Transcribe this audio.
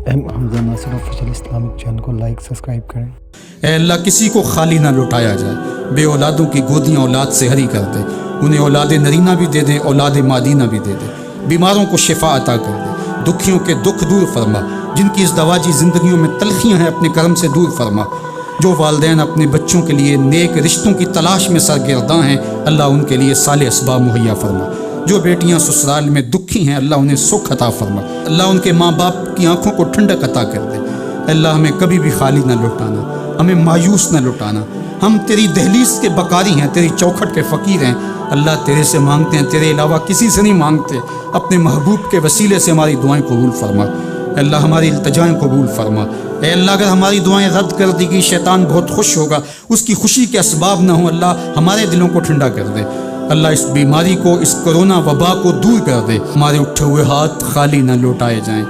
Hamza Nasir official Islamic channel को like subscribe करें। ऐ अल्लाह किसी को खाली ना लौटाया जाए, बे औलादों की गोदियाँ औलाद से हरी कर दे, उन्हें औलाद नरीना भी दे दे, औलाद मादीना भी दे दे, बीमारों को शिफा अता कर दे, दुखियों के दुख दूर फरमा, जिनकी इस दवाजी ज़िंदगियों में तलखियाँ हैं अपने करम से दूर फरमा। जो वालिदैन अपने बच्चों के लिए नेक रिश्तों की तलाश में सरगर्दा हैं, अल्लाह उनके लिए साले असबाब मुहैया फरमा। जो बेटियां ससुराल में दुखी हैं, अल्लाह उन्हें सुख अता फरमा। अल्लाह उनके माँ बाप की आंखों को ठंडक अता कर दे। अल्लाह हमें कभी भी खाली ना लौटाना, हमें मायूस ना लौटाना। हम तेरी दहलीज के बकारी हैं, तेरी चौखट के फ़कीर हैं। अल्लाह तेरे से मांगते हैं, तेरे अलावा किसी से नहीं मांगते। अपने महबूब के वसीले से हमारी दुआएं कबूल फरमा। अल्लाह हमारी इल्तिजाएं कबूल फरमा। ए अल्लाह अगर हमारी दुआएं रद्द कर दी गई, शैतान बहुत खुश होगा, उसकी खुशी के असबाब ना हो। अल्लाह हमारे दिलों को ठंडा कर दे। अल्लाह इस बीमारी को, इस कोरोना वबा को दूर कर दे। हमारे उठे हुए हाथ खाली ना लौटाए जाएं।